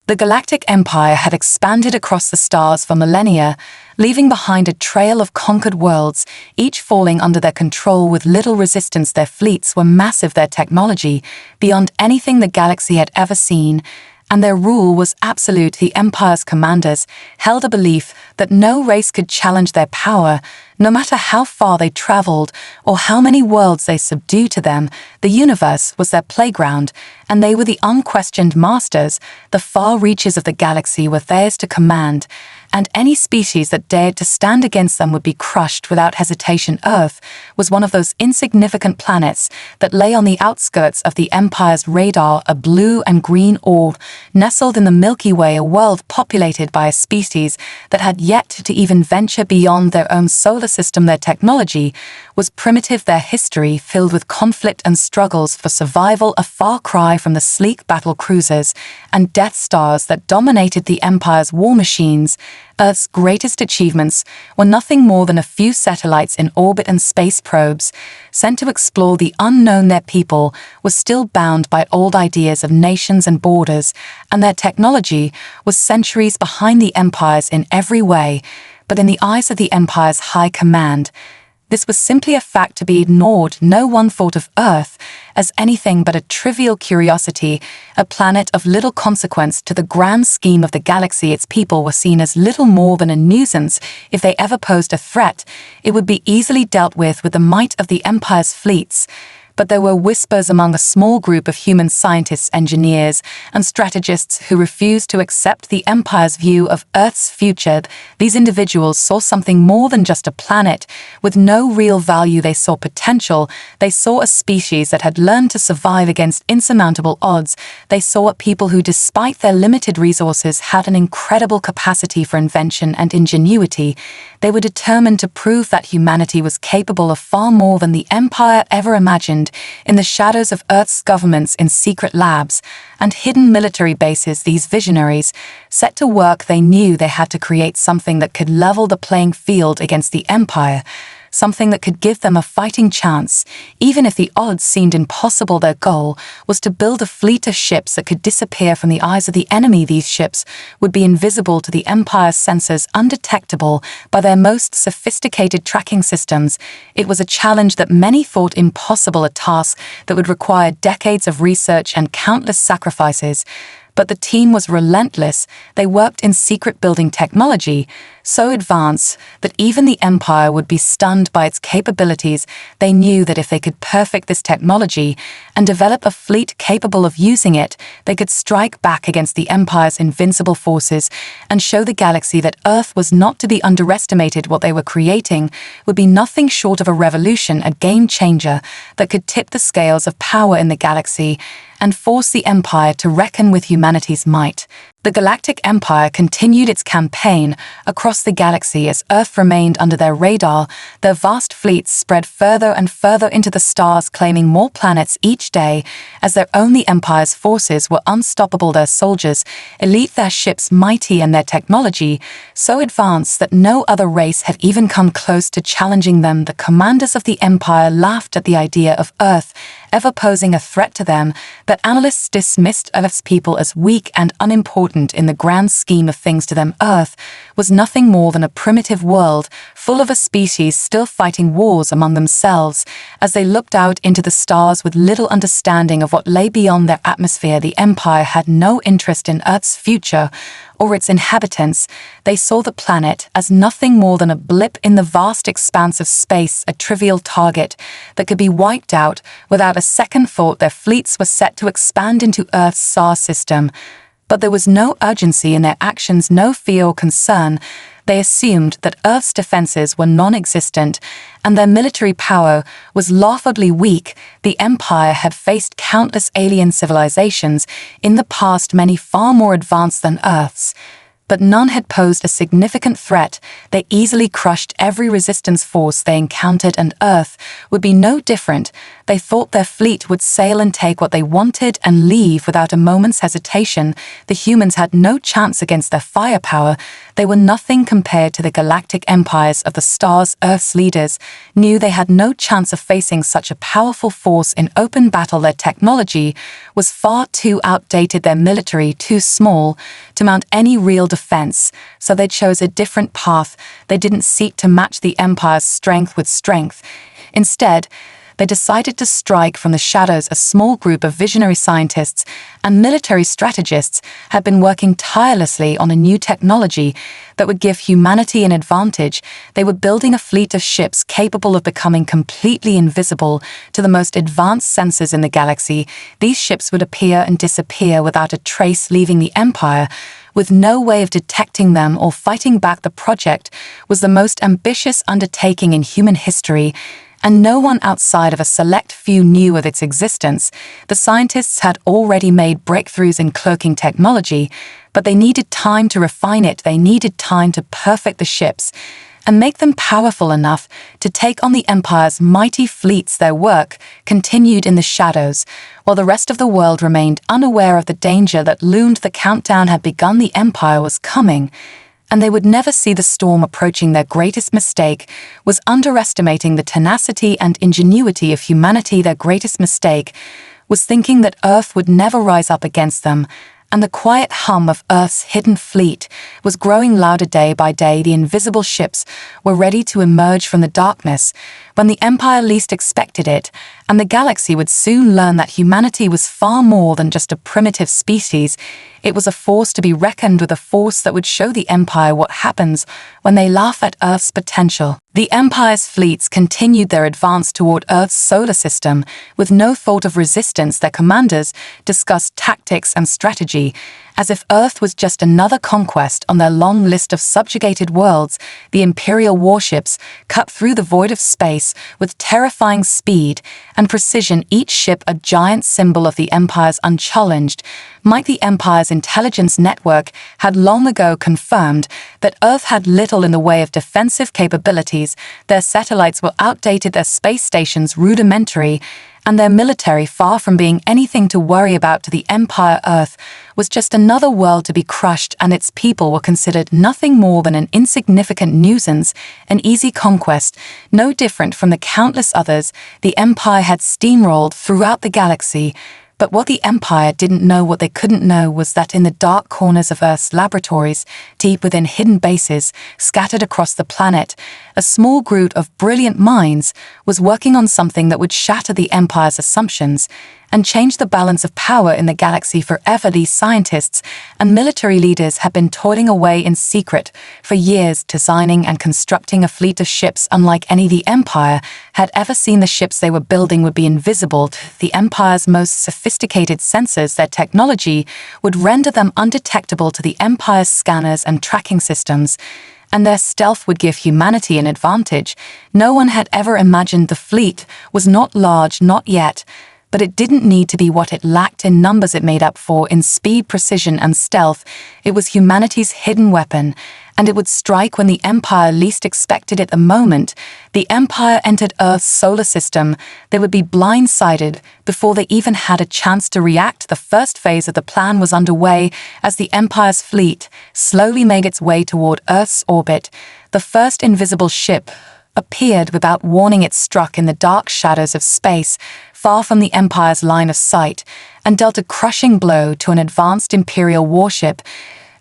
The Galactic Empire had expanded across the stars for millennia, leaving behind a trail of conquered worlds, each falling under their control with little resistance. Their fleets were massive, their technology beyond anything the galaxy had ever seen, and their rule was absolute. The Empire's commanders held a belief that no race could challenge their power, no matter how far they traveled or how many worlds they subdued. To them, the universe was their playground, and they were the unquestioned masters. The far reaches of the galaxy were theirs to command, and any species that dared to stand against them would be crushed without hesitation. Earth was one of those insignificant planets that lay on the outskirts of the Empire's radar, a blue and green orb nestled in the Milky Way, a world populated by a species that had yet to even venture beyond their own solar system. Their technology was primitive, their history filled with conflict and struggles for survival, a far cry from the sleek battle cruisers and Death Stars that dominated the Empire's war machines. Earth's greatest achievements were nothing more than a few satellites in orbit and space probes sent to explore the unknown. Their people was still bound by old ideas of nations and borders, and their technology was centuries behind the Empire's in every way. But in the eyes of the Empire's high command, this was simply a fact to be ignored. No one thought of Earth as anything but a trivial curiosity, a planet of little consequence to the grand scheme of the galaxy. Its people were seen as little more than a nuisance. If they ever posed a threat, it would be easily dealt with the might of the Empire's fleets. But there were whispers among a small group of human scientists, engineers, and strategists who refused to accept the Empire's view of Earth's future. These individuals saw something more than just a planet with no real value. They saw potential. They saw a species that had learned to survive against insurmountable odds. They saw a people who, despite their limited resources, had an incredible capacity for invention and ingenuity. They were determined to prove that humanity was capable of far more than the Empire ever imagined. In the shadows of Earth's governments, in secret labs and hidden military bases, these visionaries set to work. They knew they had to create something that could level the playing field against the Empire, something that could give them a fighting chance, even if the odds seemed impossible. Their goal was to build a fleet of ships that could disappear from the eyes of the enemy. These ships would be invisible to the Empire's sensors, undetectable by their most sophisticated tracking systems. It was a challenge that many thought impossible, a task that would require decades of research and countless sacrifices. But the team was relentless. They worked in secret, building technology so advanced that even the Empire would be stunned by its capabilities. They knew that if they could perfect this technology and develop a fleet capable of using it, they could strike back against the Empire's invincible forces and show the galaxy that Earth was not to be underestimated. What they were creating would be nothing short of a revolution, a game changer that could tip the scales of power in the galaxy and force the Empire to reckon with humanity's might. The Galactic Empire continued its campaign across the galaxy as Earth remained under their radar. Their vast fleets spread further and further into the stars, claiming more planets each day as their own. The Empire's forces were unstoppable, their soldiers elite, their ships mighty, and their technology so advanced that no other race had even come close to challenging them. The commanders of the Empire laughed at the idea of Earth ever posing a threat to them, but analysts dismissed Earth's people as weak and unimportant in the grand scheme of things. To them, Earth was nothing more than a primitive world full of a species still fighting wars among themselves. As they looked out into the stars with little understanding of what lay beyond their atmosphere, the Empire had no interest in Earth's future or its inhabitants. They saw the planet as nothing more than a blip in the vast expanse of space, a trivial target that could be wiped out without a second thought. Their fleets were set to expand into Earth's star system, but there was no urgency in their actions, no fear or concern. They assumed that Earth's defenses were non-existent and their military power was laughably weak. The Empire had faced countless alien civilizations in the past, many far more advanced than Earth's. but none had posed a significant threat. They easily crushed every resistance force they encountered, and Earth would be no different. They thought their fleet would sail and take what they wanted and leave without a moment's hesitation. The humans had no chance against their firepower. They were nothing compared to the galactic empires of the stars. Earth's leaders knew they had no chance of facing such a powerful force in open battle. Their technology was far too outdated, their military too small to mount any real defense, so they chose a different path. They didn't seek to match the Empire's strength with strength. Instead, they decided to strike from the shadows. A small group of visionary scientists and military strategists had been working tirelessly on a new technology that would give humanity an advantage. They were building a fleet of ships capable of becoming completely invisible to the most advanced sensors in the galaxy. These ships would appear and disappear without a trace, leaving the Empire with no way of detecting them or fighting back. The project was the most ambitious undertaking in human history, and no one outside of a select few knew of its existence. The scientists had already made breakthroughs in cloaking technology, but they needed time to refine it. They needed time to perfect the ships and make them powerful enough to take on the Empire's mighty fleets. Their work continued in the shadows, while the rest of the world remained unaware of the danger that loomed. The countdown had begun. The Empire was coming, and they would never see the storm approaching. Their greatest mistake was underestimating the tenacity and ingenuity of humanity. Their greatest mistake was thinking that Earth would never rise up against them, and the quiet hum of Earth's hidden fleet was growing louder day by day. The invisible ships were ready to emerge from the darkness when the Empire least expected it, and the galaxy would soon learn that humanity was far more than just a primitive species. It was a force to be reckoned with, a force that would show the Empire what happens when they laugh at Earth's potential. The Empire's fleets continued their advance toward Earth's solar system with no thought of resistance. Their commanders discussed tactics and strategy, as if Earth was just another conquest on their long list of subjugated worlds. The Imperial warships cut through the void of space with terrifying speed and precision, each ship a giant symbol of the Empire's unchallenged might. The Empire's intelligence network had long ago confirmed that Earth had little in the way of defensive capabilities. Their satellites were outdated, their space stations rudimentary, and their military far from being anything to worry about. To the Empire, Earth was just another world to be crushed, and its people were considered nothing more than an insignificant nuisance, an easy conquest. No different from the countless others the Empire had steamrolled throughout the galaxy. But what the Empire didn't know, what they couldn't know, was that in the dark corners of Earth's laboratories, deep within hidden bases scattered across the planet, a small group of brilliant minds was working on something that would shatter the Empire's assumptions and change the balance of power in the galaxy forever. These scientists and military leaders had been toiling away in secret for years, designing and constructing a fleet of ships unlike any the Empire had ever seen. The ships they were building would be invisible to the Empire's most sophisticated sensors. Their technology would render them undetectable to the Empire's scanners and tracking systems, and their stealth would give humanity an advantage. No one had ever imagined the fleet was not large, not yet, but it didn't need to be. What it lacked in numbers it made up for in speed, precision, and stealth. It was humanity's hidden weapon, and it would strike when the Empire least expected it. The moment the Empire entered Earth's solar system, they would be blindsided before they even had a chance to react. The first phase of the plan was underway as the Empire's fleet slowly made its way toward Earth's orbit. The first invisible ship appeared without warning. It struck in the dark shadows of space, far from the Empire's line of sight, and dealt a crushing blow to an advanced Imperial warship,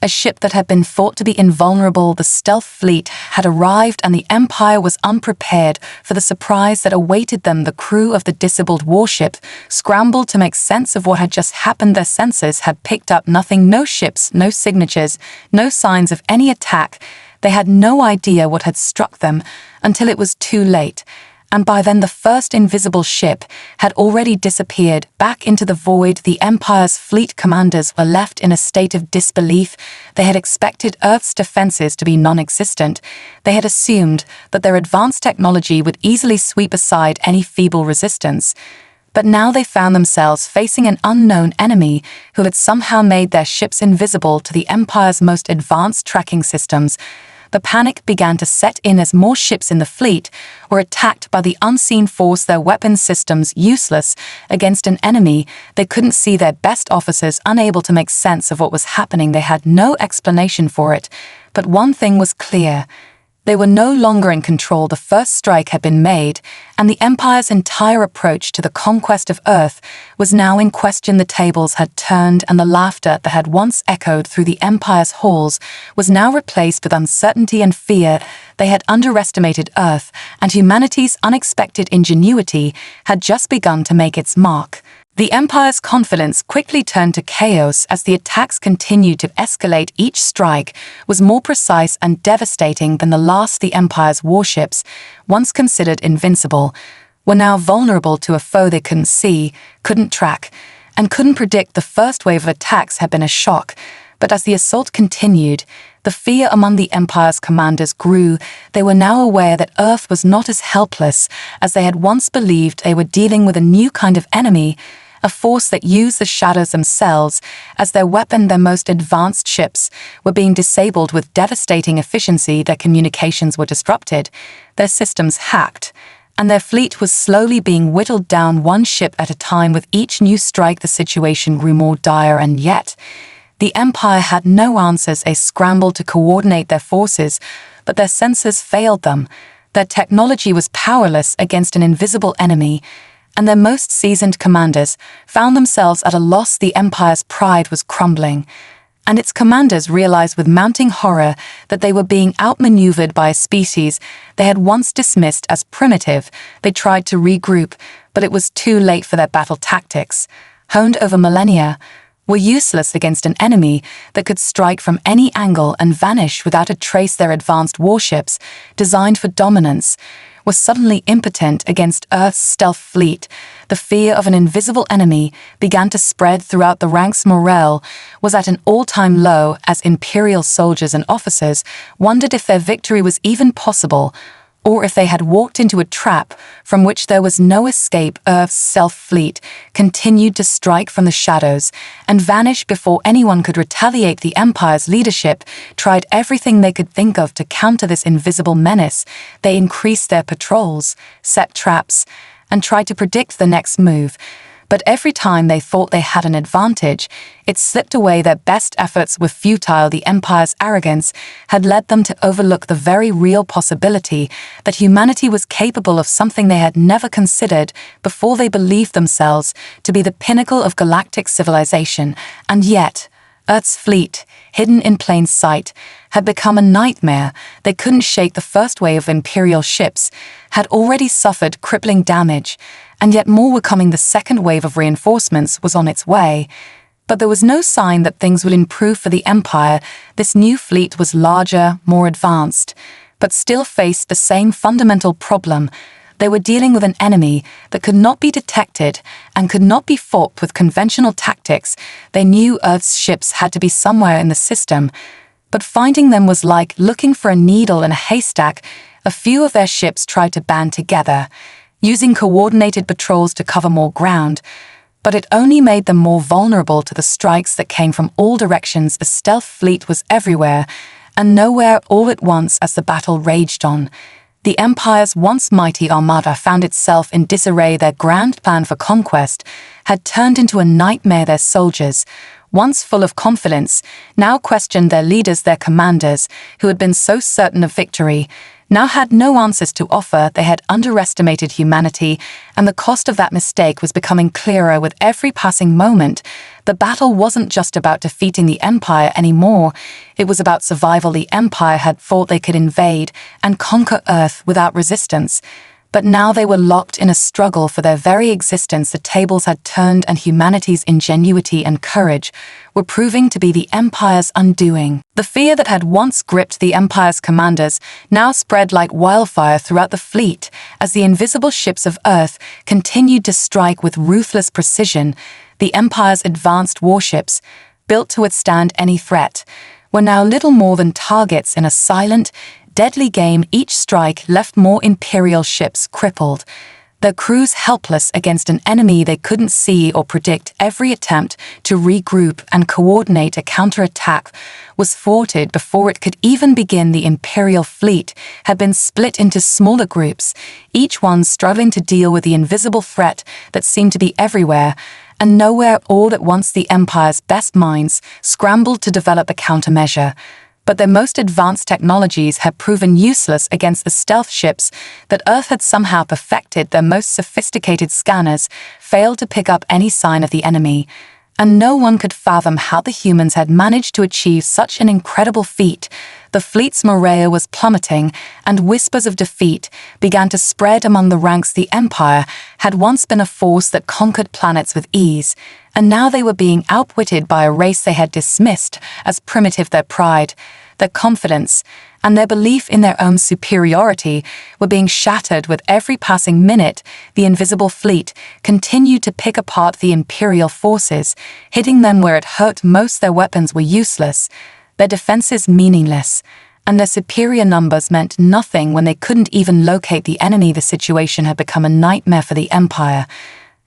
a ship that had been thought to be invulnerable. The stealth fleet had arrived, and the Empire was unprepared for the surprise that awaited them. The crew of the disabled warship scrambled to make sense of what had just happened. Their sensors had picked up nothing: no ships, no signatures, no signs of any attack. They had no idea what had struck them until it was too late, and by then the first invisible ship had already disappeared back into the void. The Empire's fleet commanders were left in a state of disbelief. They had expected Earth's defenses to be non-existent. They had assumed that their advanced technology would easily sweep aside any feeble resistance. But now they found themselves facing an unknown enemy who had somehow made their ships invisible to the Empire's most advanced tracking systems. The panic began to set in as more ships in the fleet were attacked by the unseen force, their weapons systems useless against an enemy they couldn't see, their best officers unable to make sense of what was happening. They had no explanation for it, but one thing was clear. They were no longer in control. The first strike had been made, and the Empire's entire approach to the conquest of Earth was now in question. The tables had turned, and the laughter that had once echoed through the Empire's halls was now replaced with uncertainty and fear. They had underestimated Earth, and humanity's unexpected ingenuity had just begun to make its mark. The Empire's confidence quickly turned to chaos as the attacks continued to escalate. Each strike was more precise and devastating than the last. The Empire's warships, once considered invincible, were now vulnerable to a foe they couldn't see, couldn't track, and couldn't predict. The first wave of attacks had been a shock, but as the assault continued, the fear among the Empire's commanders grew. They were now aware that Earth was not as helpless as they had once believed. They were dealing with a new kind of enemy, a force that used the shadows themselves as their weapon. Their most advanced ships were being disabled with devastating efficiency. Their communications were disrupted, their systems hacked, and their fleet was slowly being whittled down one ship at a time. With each new strike, the situation grew more dire, and yet the Empire had no answers. They scrambled to coordinate their forces, but their sensors failed them. Their technology was powerless against an invisible enemy, and their most seasoned commanders found themselves at a loss. The Empire's pride was crumbling, and its commanders realized with mounting horror that they were being outmaneuvered by a species they had once dismissed as primitive. They tried to regroup, but it was too late, for their battle tactics, honed over millennia, were useless against an enemy that could strike from any angle and vanish without a trace. Their advanced warships, designed for dominance, were suddenly impotent against Earth's stealth fleet. The fear of an invisible enemy began to spread throughout the ranks. Morale was at an all-time low as Imperial soldiers and officers wondered if their victory was even possible, or if they had walked into a trap from which there was no escape. Earth's stealth fleet continued to strike from the shadows and vanish before anyone could retaliate. The Empire's leadership tried everything they could think of to counter this invisible menace. They increased their patrols, set traps, and tried to predict the next move. But every time they thought they had an advantage, it slipped away. Their best efforts were futile. The Empire's arrogance had led them to overlook the very real possibility that humanity was capable of something they had never considered before. They believed themselves to be the pinnacle of galactic civilization, and yet Earth's fleet, hidden in plain sight, had become a nightmare. They couldn't shake. The first wave of Imperial ships had already suffered crippling damage, and yet more were coming. The second wave of reinforcements was on its way. But there was no sign that things would improve for the Empire. This new fleet was larger, more advanced, but still faced the same fundamental problem. They were dealing with an enemy that could not be detected and could not be fought with conventional tactics. They knew Earth's ships had to be somewhere in the system, but finding them was like looking for a needle in a haystack. A few of their ships tried to band together, using coordinated patrols to cover more ground, but it only made them more vulnerable to the strikes that came from all directions. The stealth fleet was everywhere and nowhere all at once as the battle raged on. The Empire's once mighty armada found itself in disarray. Their grand plan for conquest had turned into a nightmare. Their soldiers, once full of confidence, now questioned their leaders. Their commanders, who had been so certain of victory, now had no answers to offer. They had underestimated humanity, and the cost of that mistake was becoming clearer with every passing moment. The battle wasn't just about defeating the Empire anymore. It was about survival. The Empire had thought they could invade and conquer Earth without resistance, but now they were locked in a struggle for their very existence. The tables had turned, and humanity's ingenuity and courage were proving to be the Empire's undoing. The fear that had once gripped the Empire's commanders now spread like wildfire throughout the fleet as the invisible ships of Earth continued to strike with ruthless precision. The Empire's advanced warships, built to withstand any threat, were now little more than targets in a silent, deadly game. Each strike left more Imperial ships crippled, their crews helpless against an enemy they couldn't see or predict. Every attempt to regroup and coordinate a counterattack was thwarted before it could even begin. The Imperial fleet had been split into smaller groups, each one struggling to deal with the invisible threat that seemed to be everywhere and nowhere all at once. The Empire's best minds scrambled to develop a countermeasure, but their most advanced technologies had proven useless against the stealth ships that Earth had somehow perfected. Their most sophisticated scanners failed to pick up any sign of the enemy, and no one could fathom how the humans had managed to achieve such an incredible feat. The fleet's morale was plummeting, and whispers of defeat began to spread among the ranks. The Empire had once been a force that conquered planets with ease, and now they were being outwitted by a race they had dismissed as primitive. Their pride, their confidence, and their belief in their own superiority were being shattered with every passing minute. The invisible fleet continued to pick apart the Imperial forces, hitting them where it hurt most. Their weapons were useless, their defenses meaningless, and their superior numbers meant nothing when they couldn't even locate the enemy. The situation had become a nightmare for the Empire,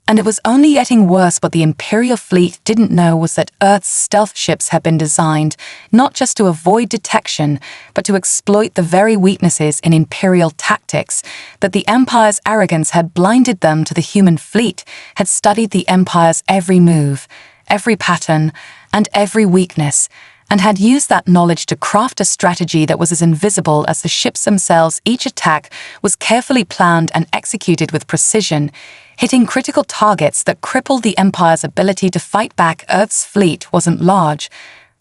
and it was only getting worse. What the Imperial fleet didn't know was that Earth's stealth ships had been designed not just to avoid detection, but to exploit the very weaknesses in Imperial tactics. That the Empire's arrogance had blinded them to. The human fleet had studied the Empire's every move, every pattern, and every weakness, and had used that knowledge to craft a strategy that was as invisible as the ships themselves. Each attack was carefully planned and executed with precision, hitting critical targets that crippled the Empire's ability to fight back. Earth's fleet wasn't large,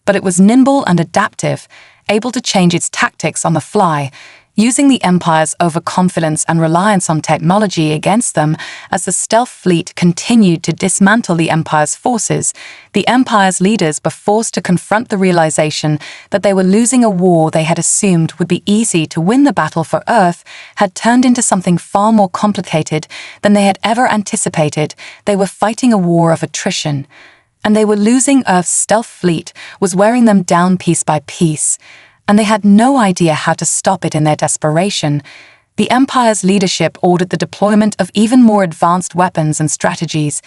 but it was nimble and adaptive, able to change its tactics on the fly, using the Empire's overconfidence and reliance on technology against them. As the stealth fleet continued to dismantle the Empire's forces, the Empire's leaders were forced to confront the realization that they were losing a war they had assumed would be easy to win. The battle for Earth had turned into something far more complicated than they had ever anticipated. They were fighting a war of attrition, and they were losing. Earth's stealth fleet was wearing them down piece by piece, and they had no idea how to stop it. In their desperation, the Empire's leadership ordered the deployment of even more advanced weapons and strategies,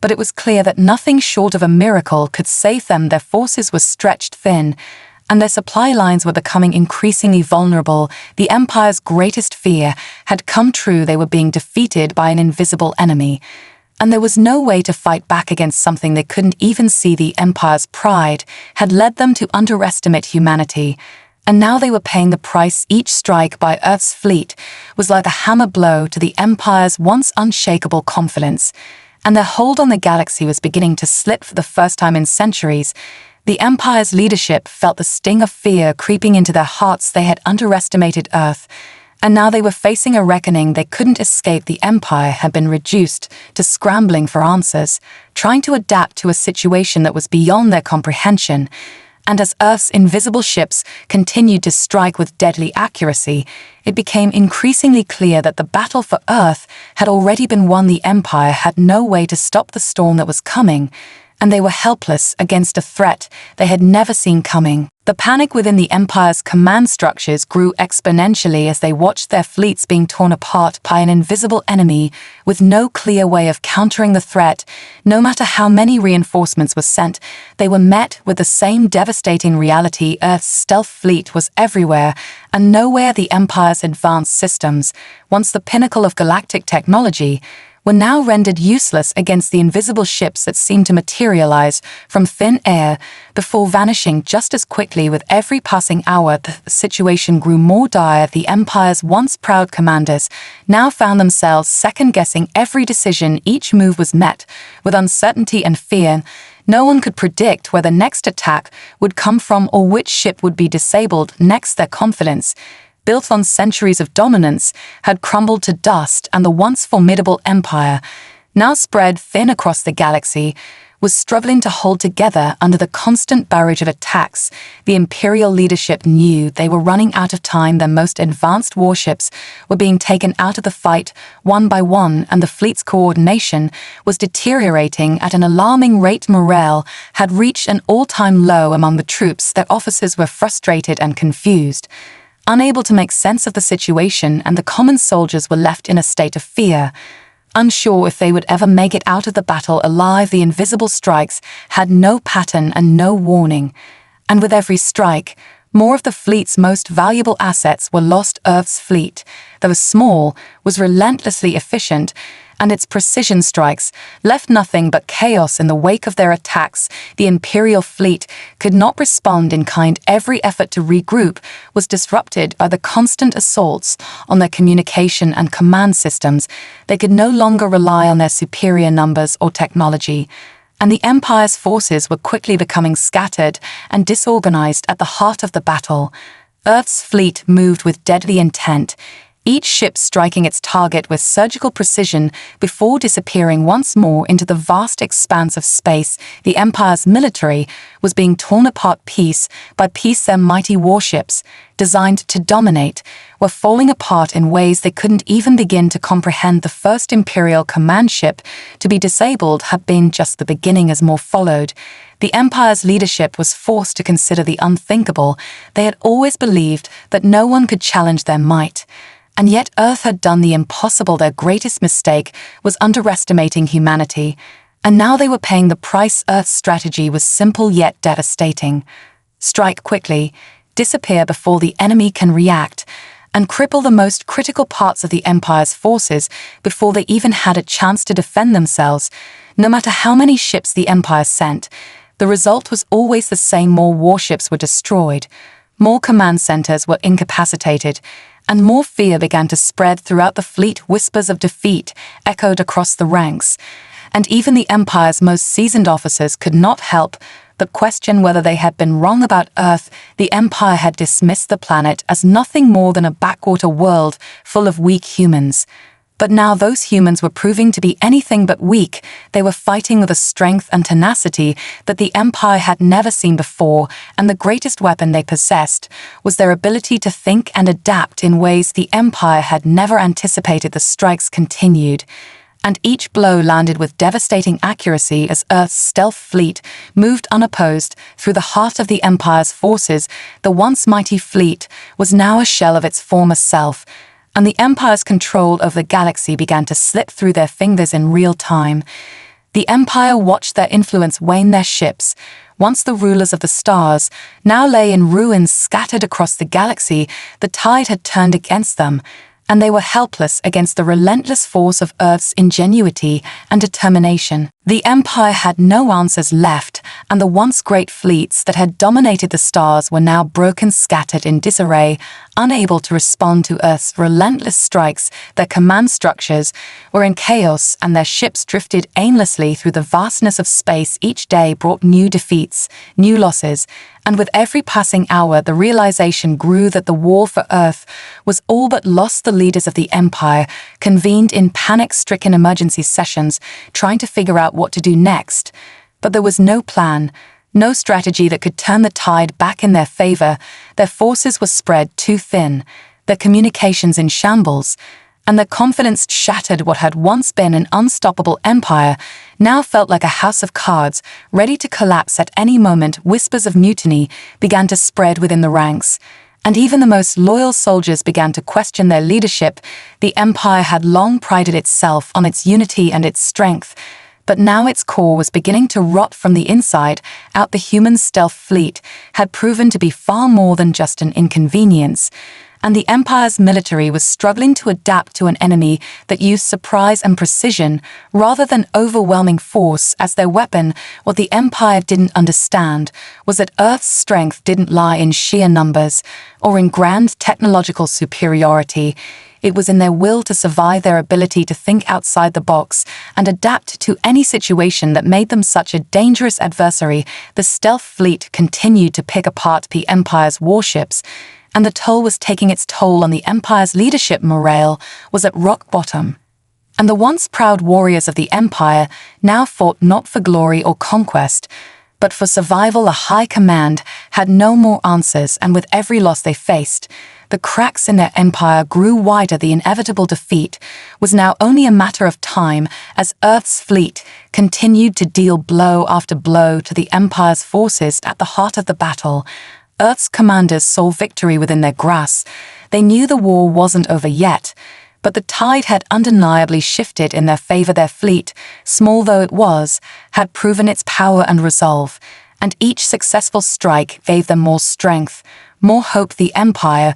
but it was clear that nothing short of a miracle could save them. Their forces were stretched thin, and their supply lines were becoming increasingly vulnerable. The Empire's greatest fear had come true. They were being defeated by an invisible enemy, and there was no way to fight back against something they couldn't even see. The Empire's pride had led them to underestimate humanity, and now they were paying the price. Each strike by Earth's fleet was like a hammer blow to the Empire's once unshakable confidence, and their hold on the galaxy was beginning to slip. For the first time in centuries, the Empire's leadership felt the sting of fear creeping into their hearts. They had underestimated Earth, and now they were facing a reckoning they couldn't escape. The Empire had been reduced to scrambling for answers, trying to adapt to a situation that was beyond their comprehension. And as Earth's invisible ships continued to strike with deadly accuracy, it became increasingly clear that the battle for Earth had already been won. The Empire had no way to stop the storm that was coming, and they were helpless against a threat they had never seen coming. The panic within the Empire's command structures grew exponentially as they watched their fleets being torn apart by an invisible enemy with no clear way of countering the threat. No matter how many reinforcements were sent, they were met with the same devastating reality. Earth's stealth fleet was everywhere, and nowhere. The Empire's advanced systems, once the pinnacle of galactic technology, were now rendered useless against the invisible ships that seemed to materialize from thin air before vanishing just as quickly. With every passing hour, the situation grew more dire. The Empire's once proud commanders now found themselves second-guessing every decision. Each move was met with uncertainty and fear. No one could predict where the next attack would come from or which ship would be disabled next. Their confidence, built on centuries of dominance, had crumbled to dust, and the once formidable Empire, now spread thin across the galaxy, was struggling to hold together under the constant barrage of attacks. The Imperial leadership knew they were running out of time. Their most advanced warships were being taken out of the fight one by one, and the fleet's coordination was deteriorating at an alarming rate. Morale had reached an all-time low among the troops. Their officers were frustrated and confused, unable to make sense of the situation, and the common soldiers were left in a state of fear. Unsure if they would ever make it out of the battle alive, the invisible strikes had no pattern and no warning. And with every strike, more of the fleet's most valuable assets were lost. Earth's fleet, though small, was relentlessly efficient, and its precision strikes left nothing but chaos in the wake of their attacks. The Imperial fleet could not respond in kind. Every effort to regroup was disrupted by the constant assaults on their communication and command systems. They could no longer rely on their superior numbers or technology, and the Empire's forces were quickly becoming scattered and disorganized at the heart of the battle. Earth's fleet moved with deadly intent, each ship striking its target with surgical precision before disappearing once more into the vast expanse of space. The Empire's military was being torn apart piece by piece. Their mighty warships, designed to dominate, were falling apart in ways they couldn't even begin to comprehend. The first Imperial command ship to be disabled had been just the beginning as more followed. The Empire's leadership was forced to consider the unthinkable. They had always believed that no one could challenge their might. And yet Earth had done the impossible. Their greatest mistake was underestimating humanity, and now they were paying the price. Earth's strategy was simple yet devastating. Strike quickly, disappear before the enemy can react, and cripple the most critical parts of the Empire's forces before they even had a chance to defend themselves. No matter how many ships the Empire sent, the result was always the same. More warships were destroyed, more command centers were incapacitated, and more fear began to spread throughout the fleet. Whispers of defeat echoed across the ranks, and even the Empire's most seasoned officers could not help but question whether they had been wrong about Earth. The Empire had dismissed the planet as nothing more than a backwater world full of weak humans. But now those humans were proving to be anything but weak. They were fighting with a strength and tenacity that the Empire had never seen before, and the greatest weapon they possessed was their ability to think and adapt in ways the Empire had never anticipated. The strikes continued, and each blow landed with devastating accuracy as Earth's stealth fleet moved unopposed through the heart of the Empire's forces. The once mighty fleet was now a shell of its former self, and the Empire's control of the galaxy began to slip through their fingers in real time. The Empire watched their influence wane. Their ships, once the rulers of the stars, now lay in ruins scattered across the galaxy. The tide had turned against them, and they were helpless against the relentless force of Earth's ingenuity and determination. The Empire had no answers left, and the once great fleets that had dominated the stars were now broken, scattered in disarray, unable to respond to Earth's relentless strikes. Their command structures were in chaos, and their ships drifted aimlessly through the vastness of space. Each day brought new defeats, new losses, and with every passing hour the realization grew that the war for Earth was all but lost. The leaders of the Empire convened in panic-stricken emergency sessions, trying to figure out what to do next. But there was no plan, no strategy that could turn the tide back in their favor. Their forces were spread too thin, their communications in shambles, and their confidence shattered. What had once been an unstoppable empire now felt like a house of cards, ready to collapse at any moment. Whispers of mutiny began to spread within the ranks, and even the most loyal soldiers began to question their leadership. The Empire had long prided itself on its unity and its strength, but now its core was beginning to rot from the inside out. The human stealth fleet had proven to be far more than just an inconvenience, and the Empire's military was struggling to adapt to an enemy that used surprise and precision rather than overwhelming force as their weapon. What the Empire didn't understand was that Earth's strength didn't lie in sheer numbers or in grand technological superiority. It was in their will to survive, their ability to think outside the box and adapt to any situation that made them such a dangerous adversary. The stealth fleet continued to pick apart the Empire's warships, and the toll was taking its toll on the Empire's leadership. Morale was at rock bottom, and the once proud warriors of the Empire now fought not for glory or conquest, but for survival. A high command had no more answers, and with every loss they faced, the cracks in their empire grew wider. The inevitable defeat was now only a matter of time as Earth's fleet continued to deal blow after blow to the Empire's forces at the heart of the battle. Earth's commanders saw victory within their grasp. They knew the war wasn't over yet, But the tide had undeniably shifted in their favor. Their fleet, small though it was, had proven its power and resolve, and each successful strike gave them more strength, more hope. The Empire,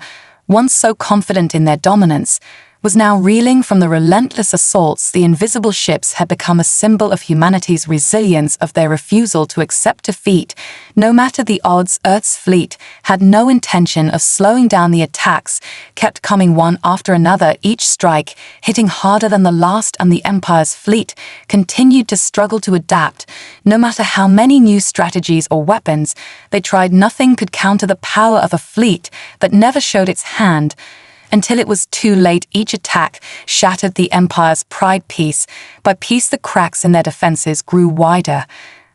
once so confident in their dominance, was now reeling from the relentless assaults. The invisible ships had become a symbol of humanity's resilience, of their refusal to accept defeat, no matter the odds. Earth's fleet had no intention of slowing down. The attacks kept coming one after another, each strike hitting harder than the last, and the Empire's fleet continued to struggle to adapt. No matter how many new strategies or weapons they tried, nothing could counter the power of a fleet that never showed its hand. Until it was too late, each attack shattered the Empire's pride. Piece by piece, the cracks in their defenses grew wider,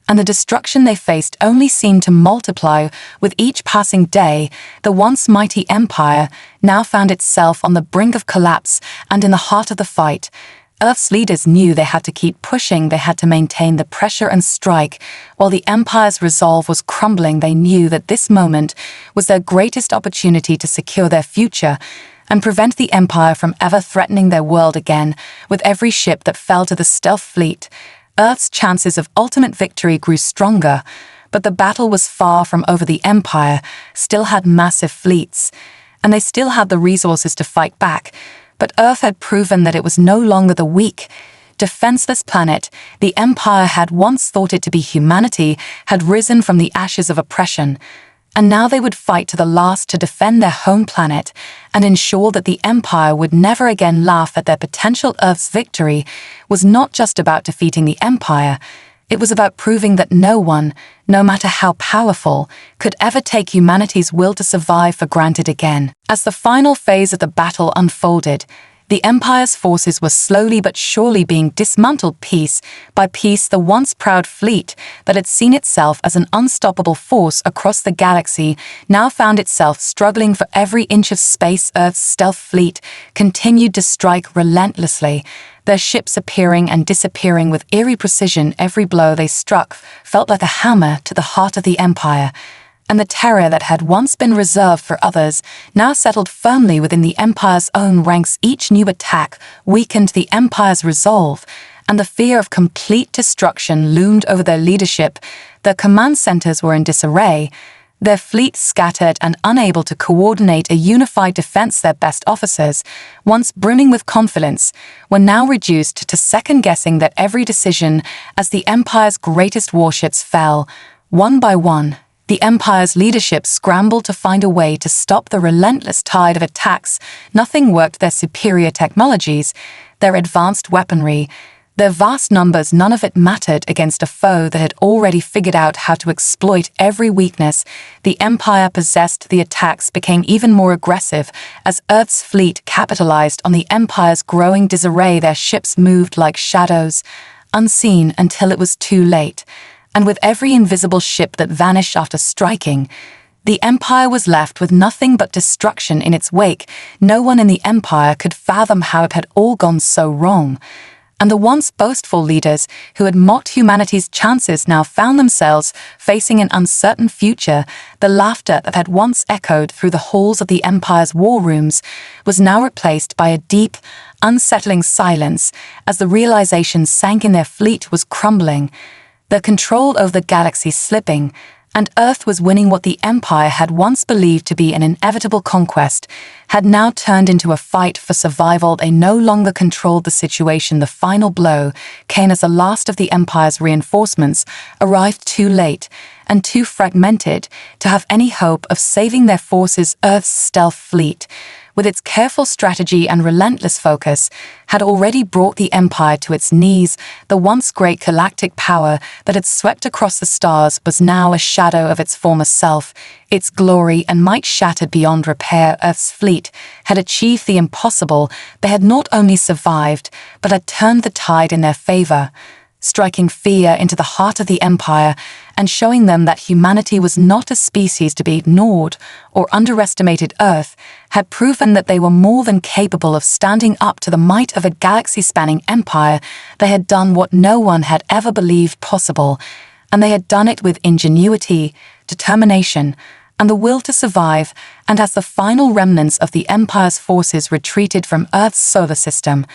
and the destruction they faced only seemed to multiply with each passing day. The once mighty Empire now found itself on the brink of collapse, and in the heart of the fight, Earth's leaders knew they had to keep pushing. They had to maintain the pressure and strike. While the Empire's resolve was crumbling, they knew that this moment was their greatest opportunity to secure their future and prevent the Empire from ever threatening their world again. With every ship that fell to the stealth fleet, Earth's chances of ultimate victory grew stronger. But the battle was far from over. The Empire still had massive fleets, and they still had the resources to fight back. But Earth had proven that it was no longer the weak, defenseless planet the Empire had once thought it to be. Humanity had risen from the ashes of oppression, and now they would fight to the last to defend their home planet and ensure that the Empire would never again laugh at their potential. Earth's victory was not just about defeating the Empire. It was about proving that no one, no matter how powerful, could ever take humanity's will to survive for granted again. As the final phase of the battle unfolded, the Empire's forces were slowly but surely being dismantled. Piece by piece, the once proud fleet that had seen itself as an unstoppable force across the galaxy now found itself struggling for every inch of space. Earth's stealth fleet continued to strike relentlessly, their ships appearing and disappearing with eerie precision. Every blow they struck felt like a hammer to the heart of the Empire, and the terror that had once been reserved for others now settled firmly within the Empire's own ranks. Each new attack weakened the Empire's resolve, and the fear of complete destruction loomed over their leadership. Their command centers were in disarray, their fleet scattered and unable to coordinate a unified defense. Their best officers, once brimming with confidence, were now reduced to second-guessing their every decision as the Empire's greatest warships fell, one by one. The Empire's leadership scrambled to find a way to stop the relentless tide of attacks. Nothing worked. Their superior technologies, their advanced weaponry, their vast numbers, none of it mattered against a foe that had already figured out how to exploit every weakness the Empire possessed. The attacks became even more aggressive as Earth's fleet capitalized on the Empire's growing disarray. Their ships moved like shadows, unseen until it was too late. And with every invisible ship that vanished after striking, the Empire was left with nothing but destruction in its wake. No one in the Empire could fathom how it had all gone so wrong. And the once boastful leaders who had mocked humanity's chances now found themselves facing an uncertain future. The laughter that had once echoed through the halls of the Empire's war rooms was now replaced by a deep, unsettling silence as the realization sank in. Their fleet was crumbling, their control over the galaxy slipping, and Earth was winning. What the Empire had once believed to be an inevitable conquest had now turned into a fight for survival. They no longer controlled the situation. The final blow came as the last of the Empire's reinforcements arrived too late and too fragmented to have any hope of saving their forces. Earth's stealth fleet, with its careful strategy and relentless focus, had already brought the Empire to its knees. The once great galactic power that had swept across the stars was now a shadow of its former self, its glory and might shattered beyond repair. Earth's fleet had achieved the impossible. They had not only survived, but had turned the tide in their favor, striking fear into the heart of the Empire and showing them that humanity was not a species to be ignored or underestimated. Earth had proven that they were more than capable of standing up to the might of a galaxy-spanning empire. They had done what no one had ever believed possible, and they had done it with ingenuity, determination, and the will to survive, and as the final remnants of the Empire's forces retreated from Earth's solar system,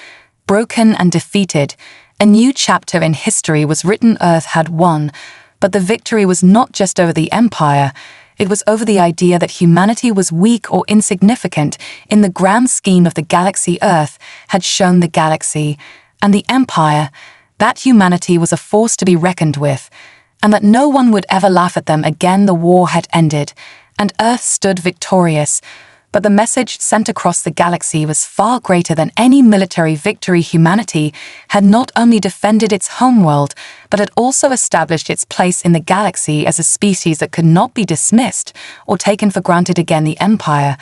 broken and defeated, a new chapter in history was written. Earth had won, but the victory was not just over the Empire. It was over the idea that humanity was weak or insignificant in the grand scheme of the galaxy. Earth had shown the galaxy, and the Empire, that humanity was a force to be reckoned with, and that no one would ever laugh at them again. The war had ended, and Earth stood victorious, but the message sent across the galaxy was far greater than any military victory. Humanity had not only defended its homeworld, but had also established its place in the galaxy as a species that could not be dismissed or taken for granted again. The Empire,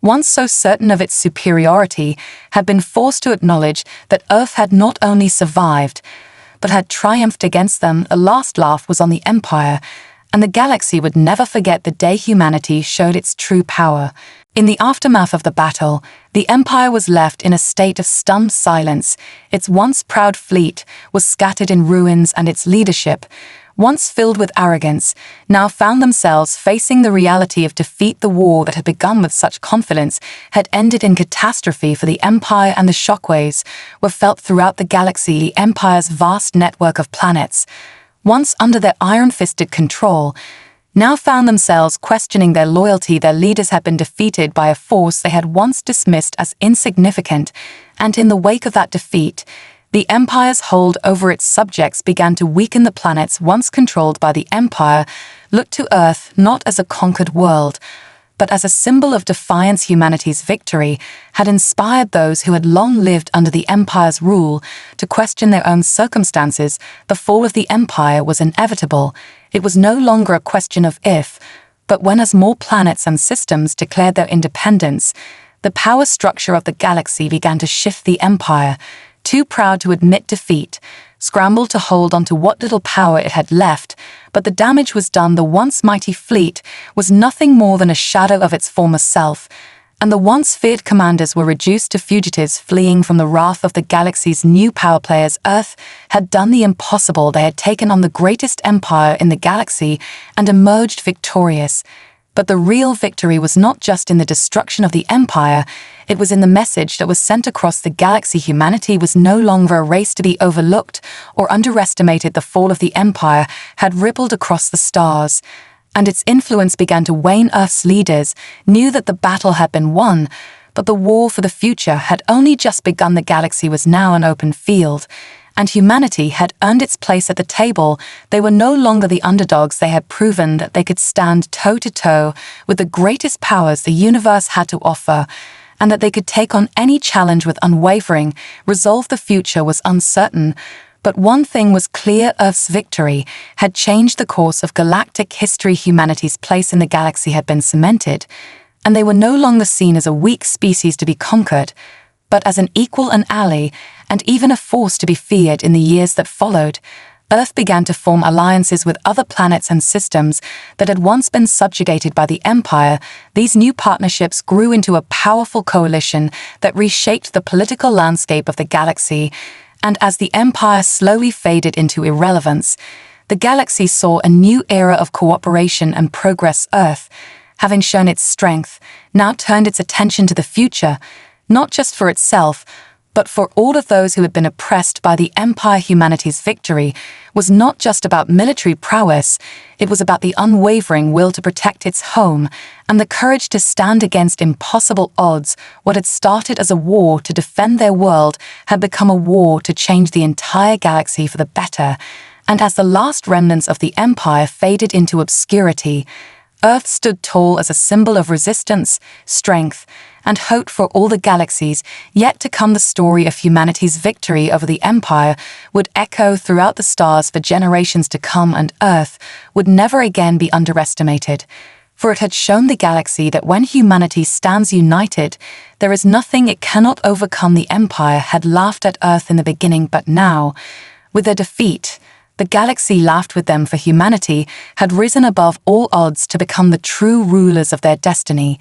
once so certain of its superiority, had been forced to acknowledge that Earth had not only survived, but had triumphed against them. The last laugh was on the Empire, and the galaxy would never forget the day humanity showed its true power. In the aftermath of the battle, the Empire was left in a state of stunned silence. Its once proud fleet was scattered in ruins, and its leadership, once filled with arrogance, now found themselves facing the reality of defeat. The war that had begun with such confidence had ended in catastrophe for the Empire, and the shockwaves were felt throughout the galaxy. The Empire's vast network of planets, once under their iron-fisted control, now found themselves questioning their loyalty. Their leaders had been defeated by a force they had once dismissed as insignificant, and in the wake of that defeat, the Empire's hold over its subjects began to weaken. The planets once controlled by the Empire looked to Earth not as a conquered world, but as a symbol of defiance. Humanity's victory had inspired those who had long lived under the Empire's rule to question their own circumstances. The fall of the Empire was inevitable. It was no longer a question of if, but when. As more planets and systems declared their independence, the power structure of the galaxy began to shift. The Empire, too proud to admit defeat, scrambled to hold onto what little power it had left, but the damage was done. The once mighty fleet was nothing more than a shadow of its former self, and the once feared commanders were reduced to fugitives fleeing from the wrath of the galaxy's new power players. Earth had done the impossible. They had taken on the greatest empire in the galaxy and emerged victorious. But the real victory was not just in the destruction of the Empire, it was in the message that was sent across the galaxy. Humanity was no longer a race to be overlooked or underestimated. The fall of the Empire had rippled across the stars, and its influence began to wane. Earth's leaders knew that the battle had been won, but the war for the future had only just begun. The galaxy was now an open field, and humanity had earned its place at the table. They were no longer the underdogs. They had proven that they could stand toe-to-toe with the greatest powers the universe had to offer, and that they could take on any challenge with unwavering resolve. The future was uncertain, but one thing was clear: Earth's victory had changed the course of galactic history. Humanity's place in the galaxy had been cemented, and they were no longer seen as a weak species to be conquered, but as an equal, an ally, and even a force to be feared. In the years that followed, Earth began to form alliances with other planets and systems that had once been subjugated by the Empire. These new partnerships grew into a powerful coalition that reshaped the political landscape of the galaxy, and as the Empire slowly faded into irrelevance, the galaxy saw a new era of cooperation and progress. Earth, having shown its strength, now turned its attention to the future, not just for itself, but for all of those who had been oppressed by the Empire. Humanity's victory was not just about military prowess, it was about the unwavering will to protect its home and the courage to stand against impossible odds. What had started as a war to defend their world had become a war to change the entire galaxy for the better, and as the last remnants of the Empire faded into obscurity, Earth stood tall as a symbol of resistance, strength, and hope for all the galaxies yet to come. The story of humanity's victory over the Empire would echo throughout the stars for generations to come, and Earth would never again be underestimated. For it had shown the galaxy that when humanity stands united, there is nothing it cannot overcome. The Empire had laughed at Earth in the beginning, but now, with their defeat, the galaxy laughed with them, for humanity had risen above all odds to become the true rulers of their destiny.